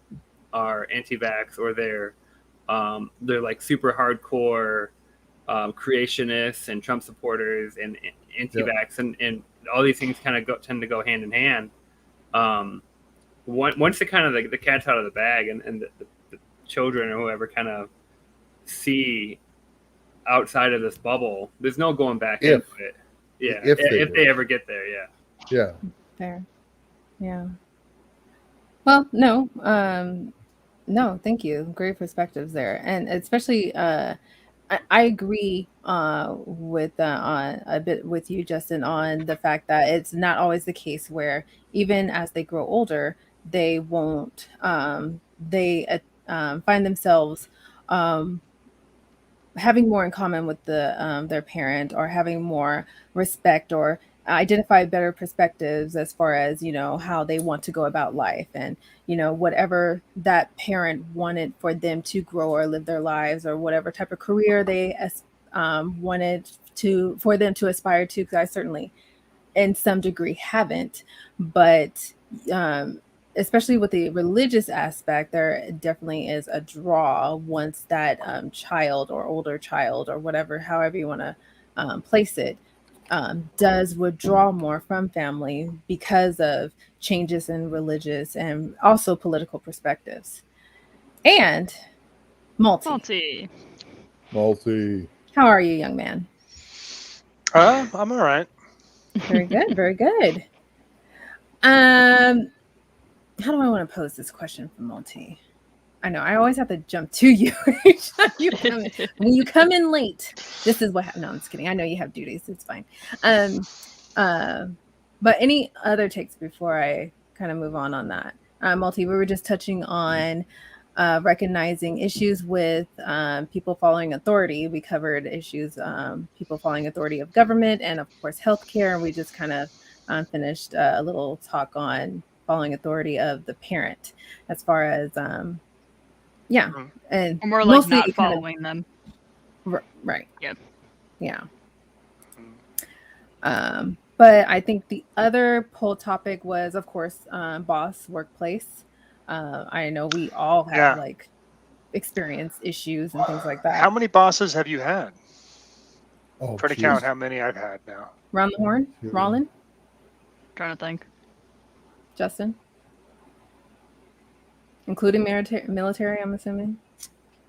are anti-vax, or they're like super hardcore creationists and Trump supporters and anti-vax, and all these things kind of tend to go hand in hand. Once the kind of the cat's out of the bag, and the children or whoever kind of see outside of this bubble, there's no going back into it. Yeah, if they ever get there. Yeah. Fair. Yeah. Well, no. No, thank you. Great perspectives there, and especially I agree with on a bit with you, Justin, on the fact that it's not always the case where even as they grow older, they won't find themselves having more in common with their parent, or having more respect, or identify better perspectives as far as how they want to go about life, and whatever that parent wanted for them to grow or live their lives, or whatever type of career they wanted for them to aspire to, because I certainly in some degree haven't, but especially with the religious aspect, there definitely is a draw once that child or older child or whatever, however you want to place it, does withdraw more from family because of changes in religious and also political perspectives. And Multi. How are you, young man? I'm all right. Very good, very good. How do I want to pose this question for Multi? I know I always have to jump to you. When you come in late, this is what happens. No, I'm just kidding. I know you have duties. It's fine. But any other takes before I kind of move on that? Multi, we were just touching on recognizing issues with people following authority. We covered issues, people following authority of government and, of course, healthcare. And we just kind of finished a little talk on following authority of the parent as far as, and more like not following them. Right. Yep. Yeah. But I think the other poll topic was, of course, boss workplace. I know we all have like experienced issues and things like that. How many bosses have you had? Oh, try to count how many I've had now. Round the horn, Rollin. Trying to think. Justin, including military, I'm assuming.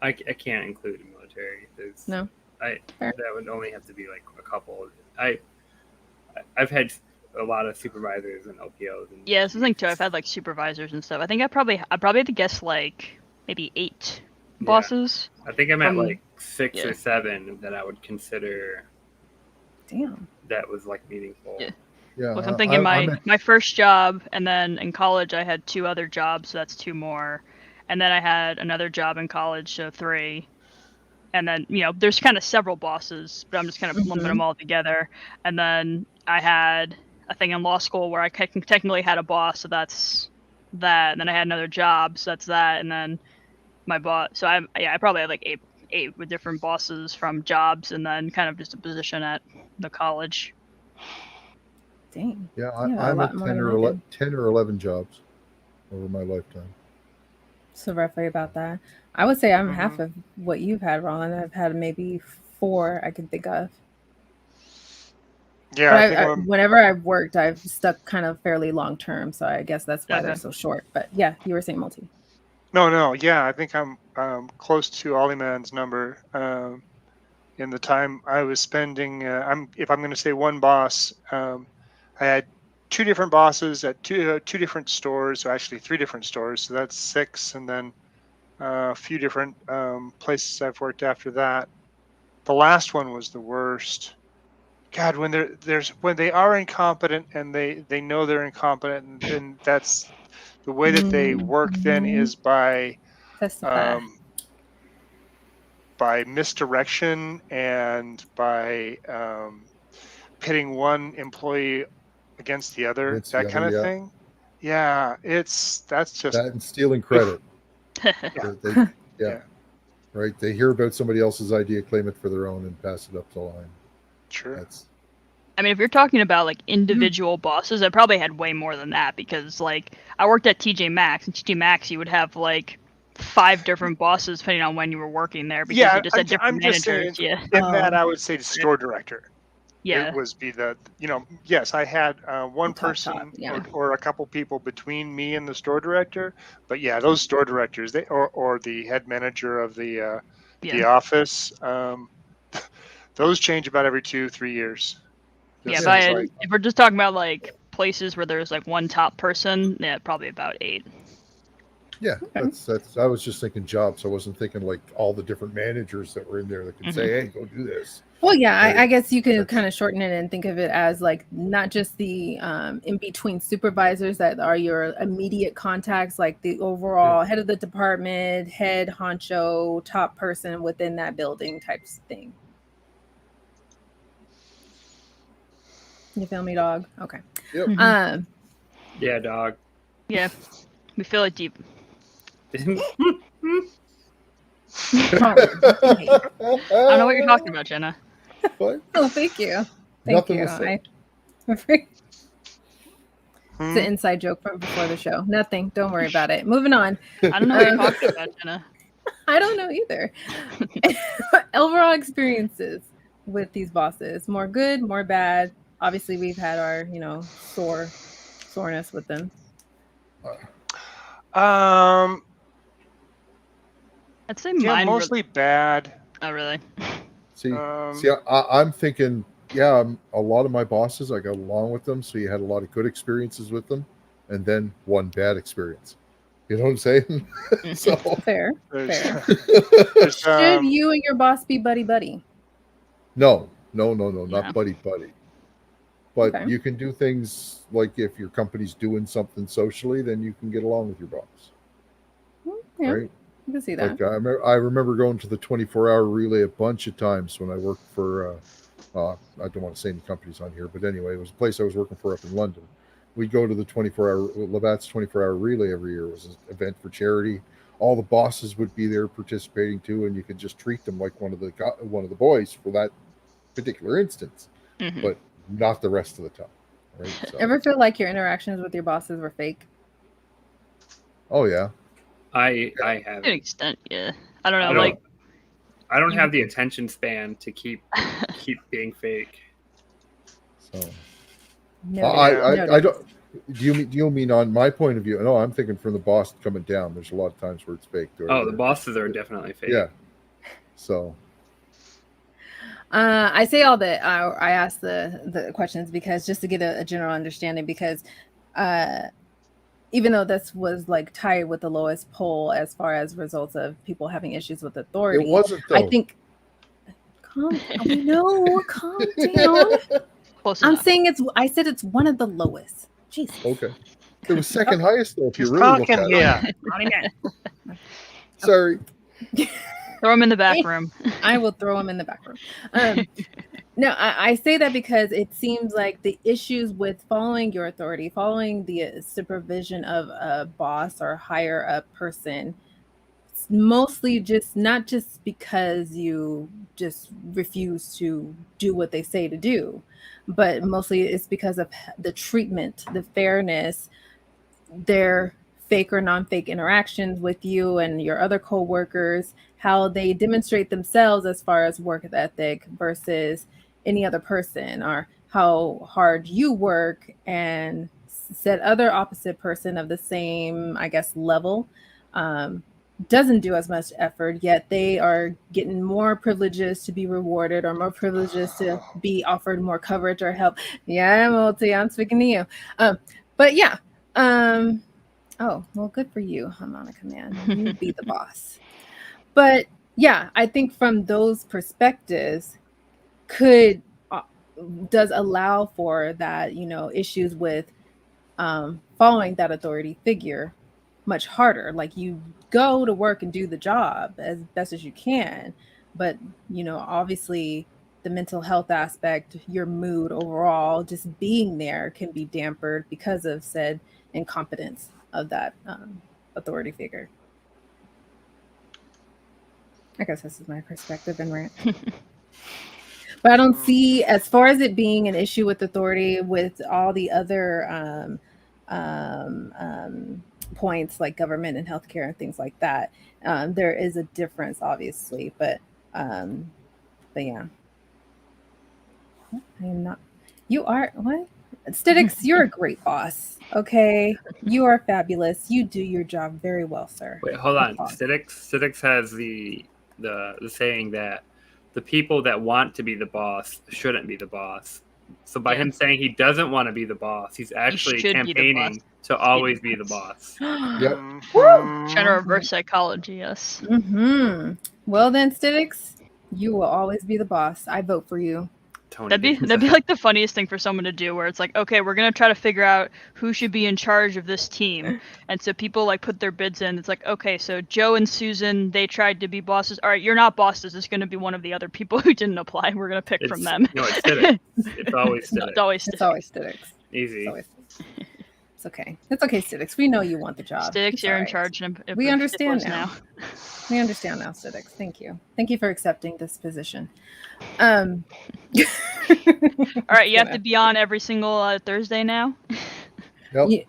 I can't include military. No. That would only have to be like a couple. I've had a lot of supervisors and LPOs. And yeah, something too. I've had like supervisors and stuff. I think I probably had to guess like maybe 8 bosses. I think I'm at like 6 or 7 that I would consider. Damn. That was like meaningful. Yeah. Look, I'm thinking my first job, and then in college I had 2 other jobs, so that's 2 more, and then I had another job in college, so 3. And then, there's kind of several bosses, but I'm just kind of lumping them all together. And then I had a thing in law school where I technically had a boss, so that's that. And then I had another job, so that's that. And then my boss. So I probably had like 8 with different bosses from jobs, and then kind of just a position at the college. Dang. Yeah, I'm at 10 or 11 jobs over my lifetime. So roughly about that. I would say I'm half of what you've had, Roland. I've had maybe 4 I can think of. Yeah. Whenever I've worked, I've stuck kind of fairly long term. So I guess that's why they're so short. But yeah, you were saying Multi. No. Yeah, I think I'm close to Ollieman's number. In the time I was spending, if I'm going to say one boss, I had 2 different bosses at two different stores. So actually 3 different stores. So that's 6, and then a few different places I've worked after that. The last one was the worst. God, when they are incompetent and they know they're incompetent, and that's the way that they work. Then is by misdirection and by pitting one employee against the other, that kind of thing. Yeah, that's just that and stealing credit. Right. They hear about somebody else's idea, claim it for their own, and pass it up the line. Sure. I mean, if you're talking about like individual bosses, I probably had way more than that, because like I worked at TJ Maxx, and TJ Maxx you would have like 5 different bosses depending on when you were working there, because you just had different managers. That I would say the store director. Yeah. It was yes, I had one person or a couple people between me and the store director, but yeah, those store directors, or the head manager of the office, those change about every 2-3 years. If we're just talking about like places where there's like one top person, probably about 8. Yeah, that's. I was just thinking jobs. I wasn't thinking like all the different managers that were in there that could say, "Hey, go do this." Well, yeah, I guess you can kind of shorten it and think of it as like not just the in between supervisors that are your immediate contacts, like the overall head of the department, head honcho, top person within that building types thing. You feel me, dog? Okay. Yep. Yeah, dog. Yeah, we feel it deep. I don't know what you're talking about, Jenna. What? Oh, thank you. Thank Nothing you. to say. It's an inside joke from before the show. Nothing. Don't worry about it. Moving on. I don't know what you're talking about, Jenna. I don't know either. Overall experiences with these bosses, more good, more bad. Obviously, we've had our, soreness with them. I'd say Yeah, mine mostly bad. Oh, really? See, I'm thinking, a lot of my bosses, I got along with them, so you had a lot of good experiences with them, and then one bad experience. You know what I'm saying? So Fair. There's, Should you and your boss be buddy? No, not Yeah. buddy. But Okay. you can do things like if your company's doing something socially, then you can get along with your boss, Yeah, right? I can see that. Like I remember going to the 24-hour relay a bunch of times when I worked for, I don't want to say any companies on here, but anyway, it was a place I was working for up in London. We'd go to the 24-hour, Labatt's 24-hour relay every year. It was an event for charity. All the bosses would be there participating too, and you could just treat them like one of the boys for that particular instance, Mhm. but not the rest of the time. Right? So, Ever feel like your interactions with your bosses were fake? oh yeah. I have. To an extent, yeah. I don't know, I like don't have the attention span to keep being fake. So No. I don't. Do you mean on my point of view? No, I'm thinking from the boss coming down. There's a lot of times where it's fake. Oh, the bosses are definitely fake. Yeah. So. I say all that. I ask the questions because just to get a general understanding, because even though this was like tied with the lowest poll as far as results of people having issues with authority, It wasn't though. I think. Calm down. close I'm enough. saying I said it's one of the lowest. Jesus. Okay. It was second highest though. If you Just really look talking at it. here. Sorry. Throw him in the back room. I will throw him in the back room. No, I say that because it seems like the issues with following your authority, following the supervision of a boss or higher up person, mostly just not just because you just refuse to do what they say to do, but mostly it's because of the treatment, the fairness, their fake or non-fake interactions with you and your other co-workers, how they demonstrate themselves as far as work ethic versus any other person, or how hard you work and said other opposite person of the same, I guess, level doesn't do as much effort, yet they are getting more privileges to be rewarded or more privileges to be offered more coverage or help. Yeah, Multi, I'm speaking to you. But yeah. Oh, well, good for you. I'm on a command. You be the boss. But yeah, I think from those perspectives does allow for that, issues with following that authority figure much harder. Like you go to work and do the job as best as you can, but obviously the mental health aspect, your mood overall, just being there can be dampened because of said incompetence of that authority figure. I guess this is my perspective and rant. But I don't see, as far as it being an issue with authority, with all the other points like government and healthcare and things like that, there is a difference, obviously. But yeah, I am not. You are what? Stitics, you're a great boss. Okay, you are fabulous. You do your job very well, sir. Wait, hold on. Stitics has the saying that the people that want to be the boss shouldn't be the boss. So by him saying he doesn't want to be the boss, he's actually campaigning to always be the boss. Yep. Trying to reverse psychology, yes. Mm-hmm. Well then, Stitics, you will always be the boss. I vote for you. Tony That'd be like the funniest thing for someone to do, where it's like, okay, we're gonna try to figure out who should be in charge of this team, and so people like put their bids in. It's like, okay, so Joe and Susan, they tried to be bosses. All right, you're not bosses. It's gonna be one of the other people who didn't apply. We're gonna pick from them. No, it's Stitics. It's always Stitics. It's always Stitics. It's always Stitics. Easy. Always. It's okay. It's okay, Stitics. We know you want the job. Stitics, you're in charge. We understand now. We understand now, Stitics. Thank you. Thank you for accepting this position. All right, you have to be on every single Thursday now. Yep.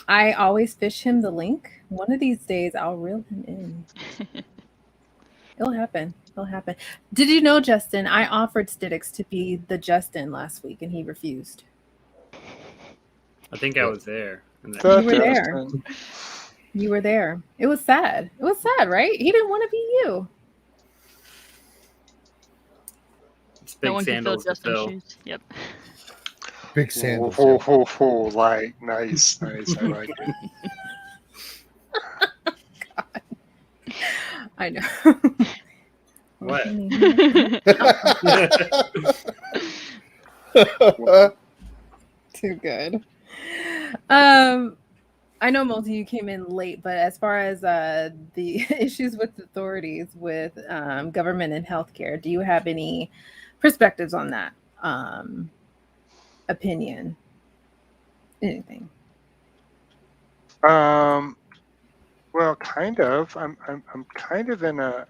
I always fish him the link. One of these days, I'll reel him in. It'll happen. It'll happen. Did you know, Justin, I offered Stitics to be the Justin last week, and he refused. I think I was there. You were there. You were there. It was sad. It was sad, right? He didn't want to be you. It's big sandals to fill. Shoes. Yep. Big sandals. Like nice. I like it. God. I know. What? Too good. I know most of you came in late, but as far as the issues with authorities with government and healthcare, do you have any perspectives on that? Opinion? Anything? Well, kind of. I'm kind of in a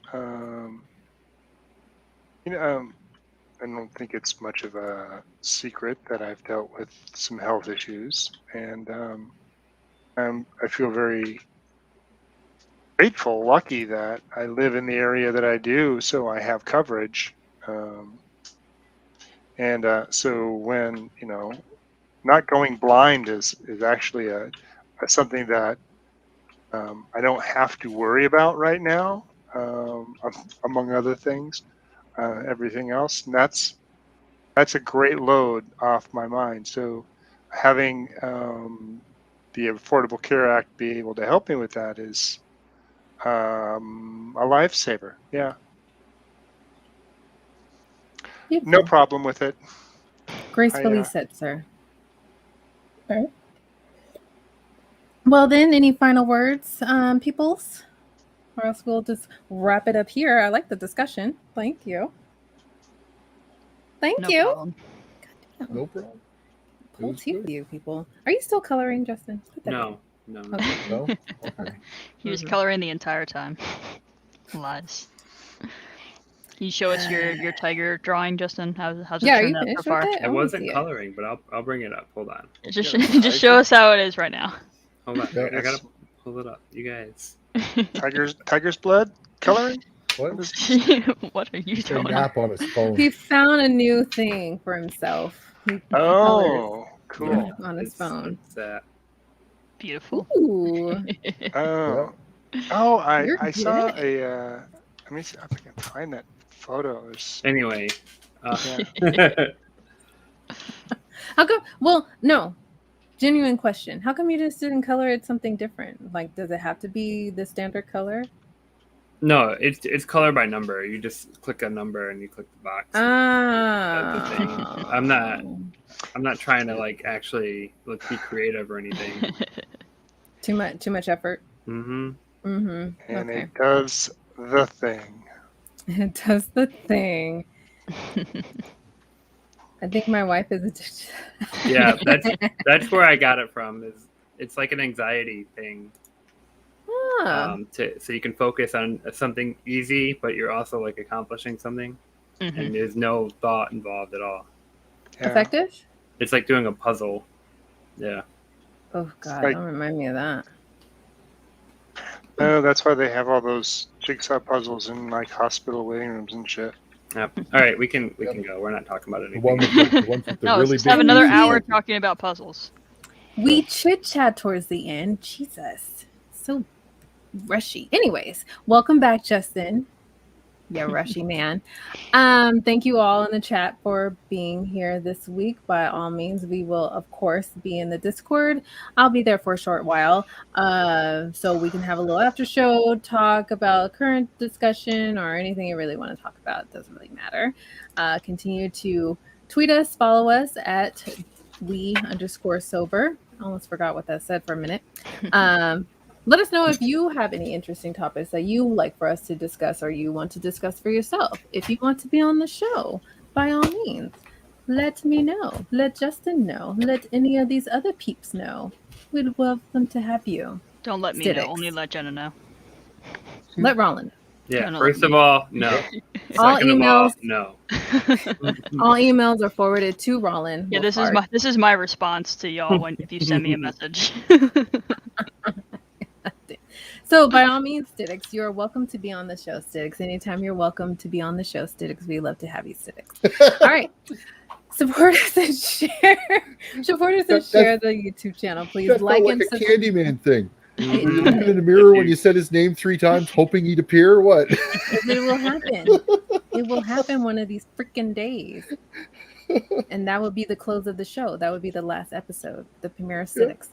I don't think it's much of a secret that I've dealt with some health issues, and I feel very grateful, lucky that I live in the area that I do, so I have coverage. So when not going blind is actually something that I don't have to worry about right now, among other things. Everything else, and that's a great load off my mind. So having the Affordable Care Act be able to help me with that is a lifesaver. Yeah. Beautiful. No problem with it. Gracefully said, sir. All right. Well, then, any final words, peoples? Or else we'll just wrap it up here. I like the discussion. Thank you. Thank you. Problem. No problem. Pull teeth, you people. Are you still coloring, Justin? No. Okay. No? Okay. He was coloring the entire time. Lies. Can you show us your tiger drawing, Justin? How's it turned out so far? It? I wasn't coloring, but I'll bring it up. Hold on. Just show us how it is right now. Hold on. I gotta pull it up. You guys. Tiger's blood coloring? What? What are you Doing? doing? Nap on his phone. He found a new thing for himself. He Oh, cool. colors on his phone. It's Beautiful. Ooh. Oh, I You're saw good. let me see if I can find that photo. anyway. Yeah. How come? Well, no. Genuine question. How come you just didn't color it something different? Like, does it have to be the standard color? No, it's color by number. You just click a number and you click the box. That's the thing. I'm not trying to actually be creative or anything. Too much effort. Mm-hmm. Mm-hmm. And Okay. it does the thing. It does the thing. I think my wife is addicted. Yeah, that's where I got it from. It's like an anxiety thing. Ah. So you can focus on something easy, but you're also accomplishing something, and there's no thought involved at all. Yeah. Effective? It's like doing a puzzle. Yeah. Oh God! Don't remind me of that. Oh, that's why they have all those jigsaw puzzles in hospital waiting rooms and shit. Yep. All right, we can go. We're not talking about anything. The ones with the No, really let's big have another pieces. hour talking about puzzles. We chit chat towards the end. Jesus, so rushy. Anyways, welcome back, Justin. Yeah, rushy man. Thank you all in the chat for being here this week. By all means, we will of course be in the Discord. I'll be there for a short while, so we can have a little after show talk about current discussion or anything you really want to talk about. It doesn't really matter. Continue to tweet us, follow us at we_sober. I almost forgot what that said for a minute. Let us know if you have any interesting topics that you like for us to discuss or you want to discuss for yourself. If you want to be on the show, by all means, let me know. Let Justin know. Let any of these other peeps know. We'd love them to have you. Don't let me know. Only let Jenna know. Let Roland. Yeah. First of all, no. All Second emails, of all, no. all emails are forwarded to Roland. Yeah, this is my response to y'all if you send me a message. So by all means, Stitics, you're welcome to be on the show, Stitics. Anytime you're welcome to be on the show, Stitics. We love to have you, Stitics. All right. Support us and share. Support us and share the YouTube channel, please. That Like felt and like a subscribe. Candyman thing. Were you looking in the mirror when you said his name 3 times, hoping he'd appear? Or what? It will happen. It will happen one of these freaking days. And that would be the close of the show. That would be the last episode, the premiere of Stitics.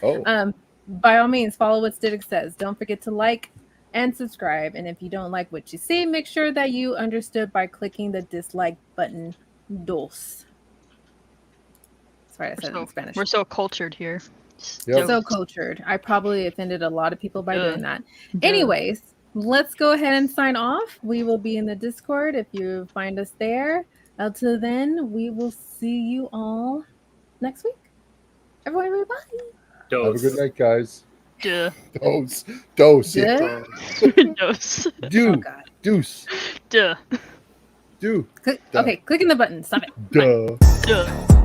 Oh. By all means, follow what Stitics says. Don't forget to like and subscribe. And if you don't like what you see, make sure that you understood by clicking the dislike button. Dos. That's right, I said it in Spanish. We're so cultured here. Yep. So cultured. I probably offended a lot of people by doing that. Anyways, let's go ahead and sign off. We will be in the Discord if you find us there. Until then, we will see you all next week. Everybody, bye. Have a good night, guys. Duh. Dose. Duh? Dose. Do. Oh, God. Deuce. Duh. Do. Okay, clicking the button. Stop it. Duh. Duh.